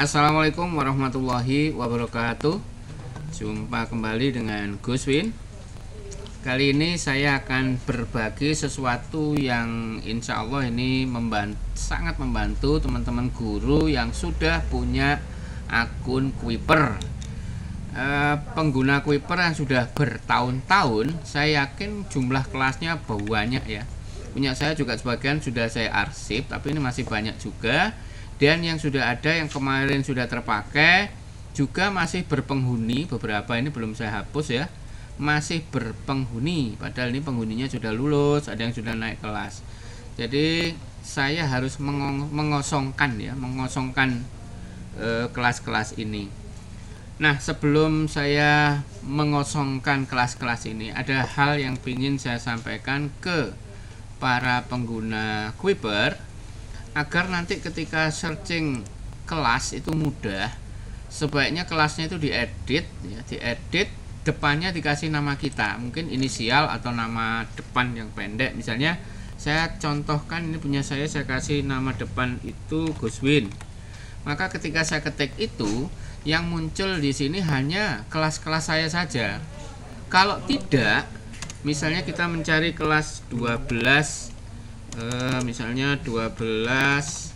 Assalamualaikum warahmatullahi wabarakatuh. Jumpa kembali dengan Gus Win. Kali ini saya akan berbagi sesuatu yang insya Allah ini sangat membantu teman-teman guru yang sudah punya akun Kuiper. Pengguna Kuiper yang sudah bertahun-tahun, saya yakin jumlah kelasnya banyak ya. Punya saya juga sebagian sudah saya arsip, tapi ini masih banyak juga. Dan yang sudah ada, yang kemarin sudah terpakai juga masih berpenghuni. Beberapa ini belum saya hapus ya, masih berpenghuni, padahal ini penghuninya sudah lulus, ada yang sudah naik kelas. Jadi saya harus mengosongkan kelas-kelas ini. Nah, sebelum saya mengosongkan kelas-kelas ini, ada hal yang ingin saya sampaikan ke para pengguna Kuiper agar nanti ketika searching kelas itu mudah. Sebaiknya kelasnya itu diedit ya, depannya dikasih nama kita, mungkin inisial atau nama depan yang pendek. Misalnya saya contohkan, ini punya saya kasih nama depan itu Gus Win. Maka ketika saya ketik itu, yang muncul di sini hanya kelas-kelas saya saja. Kalau tidak, misalnya kita mencari kelas 12, misalnya 12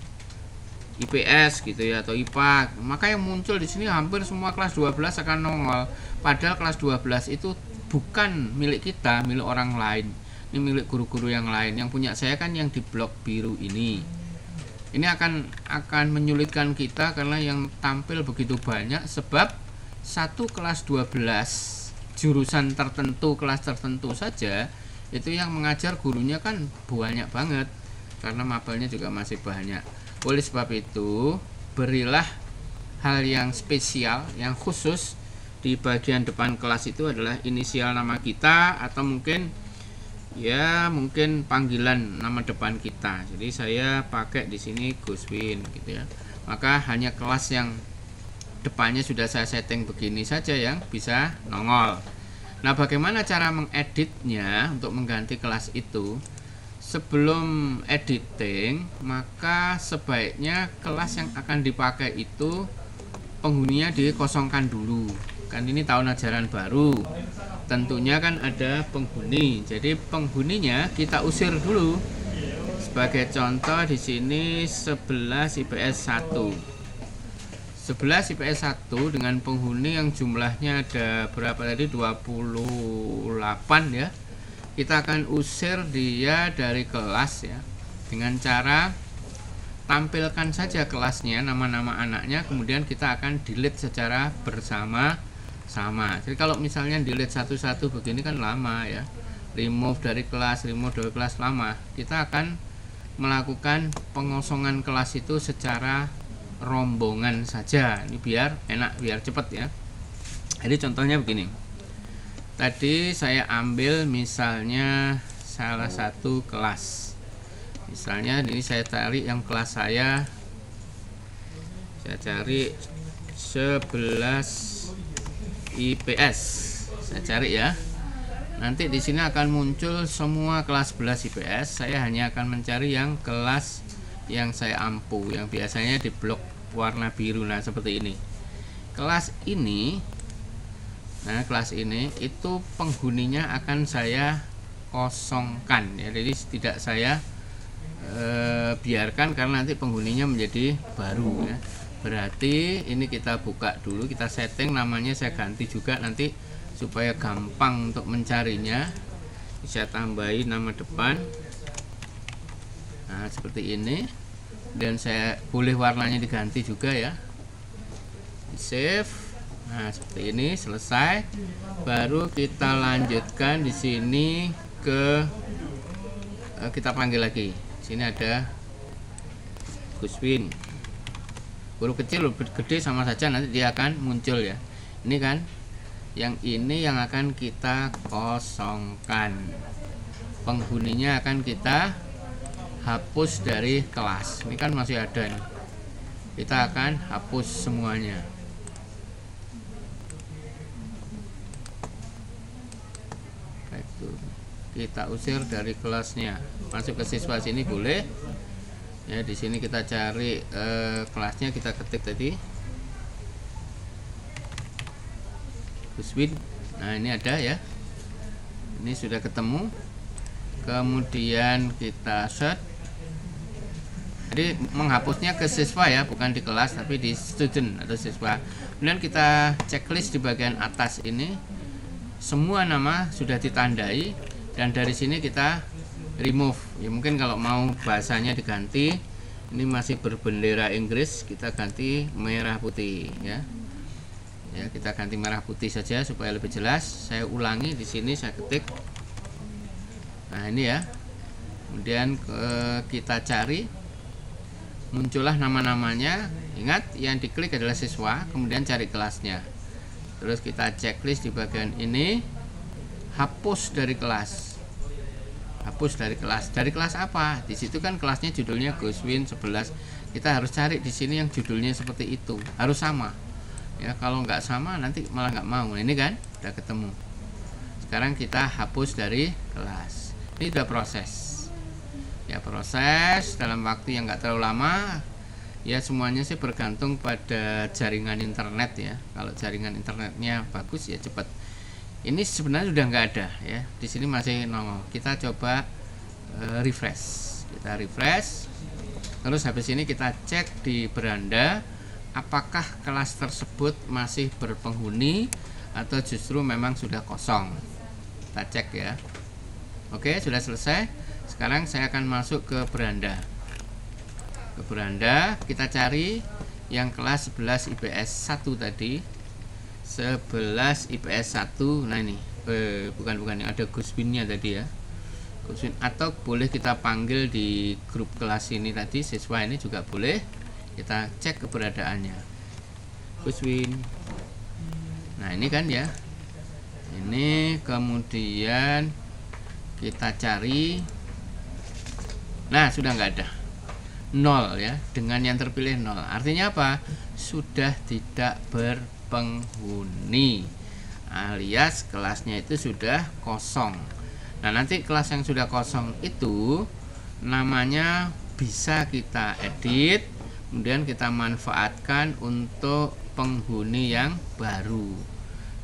IPS gitu ya, atau IPA, maka yang muncul di sini hampir semua kelas 12 akan nongol. Padahal kelas 12 itu bukan milik kita, milik orang lain. Ini milik guru-guru yang lain. Yang punya saya kan yang di blok biru ini. Ini akan menyulitkan kita karena yang tampil begitu banyak, sebab satu kelas 12 jurusan tertentu, kelas tertentu saja itu yang mengajar gurunya kan banyak banget, karena mapelnya juga masih banyak. Oleh sebab itu, berilah hal yang spesial, yang khusus di bagian depan kelas itu adalah inisial nama kita, atau mungkin panggilan nama depan kita. Jadi saya pakai di sini Gus Win gitu ya. Maka hanya kelas yang depannya sudah saya setting begini saja yang bisa nongol. Nah, bagaimana cara mengeditnya untuk mengganti kelas itu? Sebelum editing, maka sebaiknya kelas yang akan dipakai itu penghuninya dikosongkan dulu. Kan ini tahun ajaran baru, tentunya kan ada penghuni. Jadi penghuninya kita usir dulu. Sebagai contoh di sini 11 IPS 1. 11 IPS 1 dengan penghuni yang jumlahnya ada berapa tadi? 28 ya. Kita akan usir dia dari kelas ya, dengan cara tampilkan saja kelasnya, nama-nama anaknya, kemudian kita akan delete secara bersama-sama. Jadi kalau misalnya delete satu-satu begini kan lama ya, remove dari kelas lama. Kita akan melakukan pengosongan kelas itu secara rombongan saja. Ini biar enak, biar cepat ya. Jadi contohnya begini. Tadi saya ambil misalnya salah satu kelas. Misalnya ini saya cari yang kelas saya cari 11 IPS. Saya cari ya. Nanti di sini akan muncul semua kelas 11 IPS. Saya hanya akan mencari yang kelas yang saya ampu, yang biasanya di blok warna biru. Nah, seperti ini. Kelas ini itu penghuninya akan saya kosongkan ya. Jadi tidak saya biarkan, karena nanti penghuninya menjadi baru ya. Berarti ini kita buka dulu, kita setting namanya, saya ganti juga nanti supaya gampang untuk mencarinya. Saya tambahin nama depan. Nah, seperti ini. Dan saya boleh warnanya diganti juga ya. Save. Nah, seperti ini, selesai. Baru kita lanjutkan di sini ke kita panggil lagi. Sini ada Gus Win. Huruf kecil, huruf gede sama saja, nanti dia akan muncul ya. Ini kan, yang ini yang akan kita kosongkan. Penghuninya akan kita hapus dari kelas. Ini kan masih ada nih. Kita akan hapus semuanya. Kita usir dari kelasnya. Masuk ke siswa sini boleh. Ya, di sini kita cari kelasnya, kita ketik tadi Guswin. Nah, ini ada ya, ini sudah ketemu. Kemudian kita search. Jadi menghapusnya ke siswa ya, bukan di kelas tapi di student atau siswa. Kemudian kita checklist di bagian atas ini, semua nama sudah ditandai, dan dari sini kita remove ya. Mungkin kalau mau bahasanya diganti, ini masih berbendera Inggris, kita ganti merah putih ya. Ya, kita ganti merah putih saja supaya lebih jelas. Saya ulangi di sini, saya ketik. Nah, ini ya. Kemudian kita cari, muncullah nama-namanya. Ingat, yang diklik adalah siswa, kemudian cari kelasnya. Terus kita checklist di bagian ini, hapus dari kelas. Hapus dari kelas. Dari kelas apa? Di situ kan kelasnya judulnya Guswin 11. Kita harus cari di sini yang judulnya seperti itu, harus sama. Ya, kalau nggak sama nanti malah nggak mau. Nah, ini kan udah ketemu. Sekarang kita hapus dari kelas. Ini udah proses. Ya, proses dalam waktu yang nggak terlalu lama. Ya, semuanya sih bergantung pada jaringan internet ya. Kalau jaringan internetnya bagus ya cepat. Ini sebenarnya sudah nggak ada ya. Di sini masih nongol. Kita coba refresh. Kita refresh. Terus habis ini kita cek di beranda, apakah kelas tersebut masih berpenghuni atau justru memang sudah kosong. Kita cek ya. Oke, sudah selesai. Sekarang saya akan masuk ke beranda. Ke beranda, kita cari yang kelas 11 IPS 1 tadi. 11 IPS 1. Nah, ini bukan yang ada Guswinnya tadi ya. Guswin, atau boleh kita panggil di grup kelas ini tadi, siswa ini juga boleh. Kita cek keberadaannya. Guswin. Nah, ini kan ya. Ini kemudian kita cari. Nah, sudah nggak ada. 0 ya, dengan yang terpilih 0. Artinya apa? Sudah tidak berpenghuni, alias kelasnya itu sudah kosong. Nah, nanti kelas yang sudah kosong itu namanya bisa kita edit, kemudian kita manfaatkan untuk penghuni yang baru.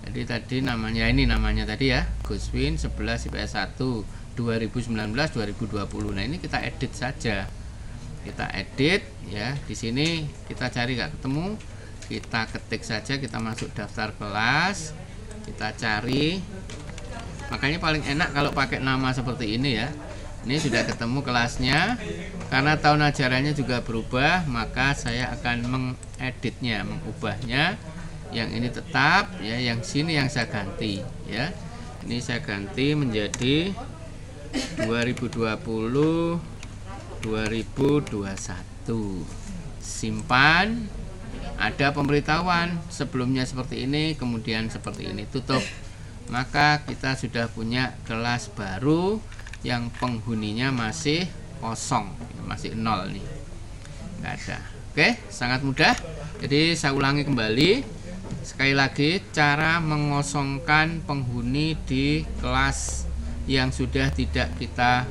Jadi tadi namanya, ini namanya tadi ya, Guswin 11 IPS 1 2019-2020. Nah, ini kita edit saja. Kita edit ya. Di sini kita cari nggak ketemu, kita ketik saja, kita masuk daftar kelas, kita cari. Makanya paling enak kalau pakai nama seperti ini ya. Ini sudah ketemu kelasnya. Karena tahun ajarannya juga berubah, maka saya akan mengeditnya, mengubahnya. Yang ini tetap ya, yang sini yang saya ganti ya. Ini saya ganti menjadi 2020 2021. Simpan. Ada pemberitahuan sebelumnya seperti ini, kemudian seperti ini, tutup. Maka kita sudah punya kelas baru yang penghuninya masih kosong, masih 0 nih, nggak ada. Oke, sangat mudah. Jadi saya ulangi kembali sekali lagi, cara mengosongkan penghuni di kelas yang sudah tidak kita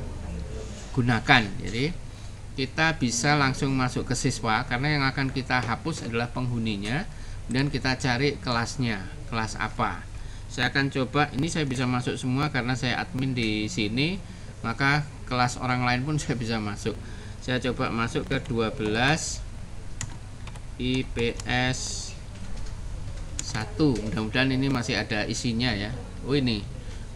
gunakan. Jadi kita bisa langsung masuk ke siswa, karena yang akan kita hapus adalah penghuninya, dan kita cari kelasnya, kelas apa. Saya akan coba, ini saya bisa masuk semua karena saya admin di sini, maka kelas orang lain pun saya bisa masuk. Saya coba masuk ke 12 IPS 1. Mudah-mudahan ini masih ada isinya ya. Oh, ini.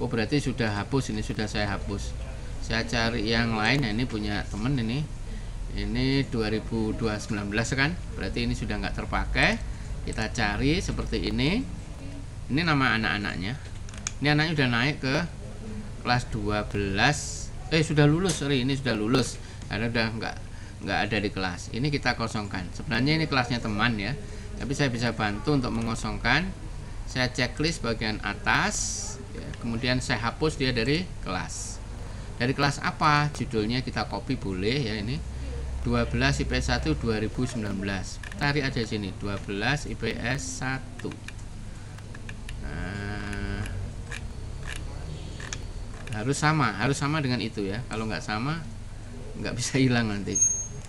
Oh, berarti sudah hapus, ini sudah saya hapus. Saya cari yang lain. Nah, ini punya temen ini. Ini 2019 kan, berarti ini sudah nggak terpakai. Kita cari seperti ini. Ini nama anak-anaknya. Ini anaknya udah naik ke kelas 12. Sudah lulus, sorry, ini sudah lulus karena udah nggak ada di kelas. Ini kita kosongkan. Sebenarnya ini kelasnya teman ya, tapi saya bisa bantu untuk mengosongkan. Saya checklist bagian atas ya, kemudian saya hapus dia dari kelas. Dari kelas apa? Judulnya kita copy boleh ya, ini 12 IPS 1 2019. Tarik aja sini 12 IPS 1. Nah, harus sama dengan itu ya. Kalau nggak sama nggak bisa hilang nanti.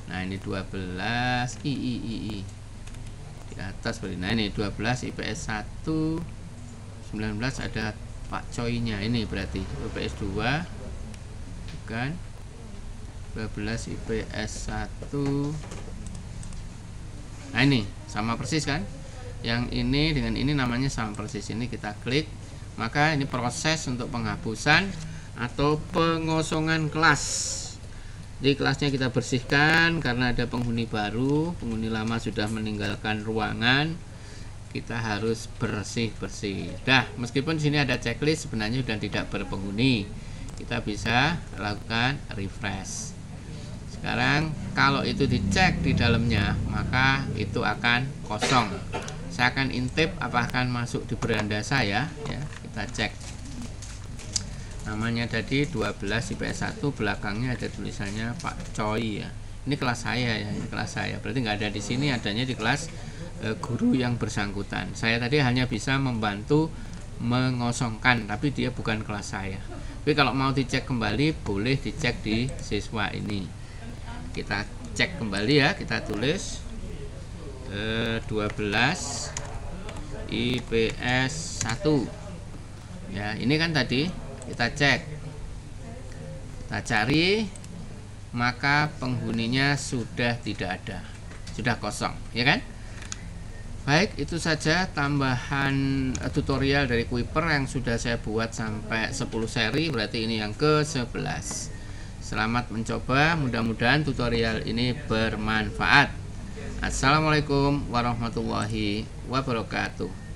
Nah, ini 12 di atas beri. Nah, ini 12 IPS 1 19. 19 ada Pak Coy-nya, ini berarti IPS 2 kan, 12 IPS 1. Nah ini sama persis kan, yang ini dengan ini namanya sama persis. Ini kita klik, maka ini proses untuk penghapusan atau pengosongan kelas. Jadi kelasnya kita bersihkan karena ada penghuni baru, penghuni lama sudah meninggalkan ruangan. Kita harus bersih-bersih. Dah, meskipun di sini ada checklist sebenarnya sudah tidak berpenghuni. Kita bisa lakukan refresh. Sekarang kalau itu dicek di dalamnya, maka itu akan kosong. Saya akan intip apakah akan masuk di beranda saya ya. Kita cek. Namanya tadi 12 IPS 1, belakangnya ada tulisannya Pak Coy ya. Ini kelas saya ya, ini kelas saya. Berarti nggak ada di sini, adanya di kelas guru yang bersangkutan. Saya tadi hanya bisa membantu mengosongkan, tapi dia bukan kelas saya. Tapi kalau mau dicek kembali, boleh dicek di siswa ini. Kita cek kembali ya, kita tulis 12 IPS 1 ya. Ini kan tadi kita cek, kita cari, maka penghuninya sudah tidak ada, sudah kosong ya kan. Baik, itu saja tambahan tutorial dari Kuiper yang sudah saya buat sampai 10 seri, berarti ini yang ke-11. Selamat mencoba, mudah-mudahan tutorial ini bermanfaat. Assalamualaikum warahmatullahi wabarakatuh.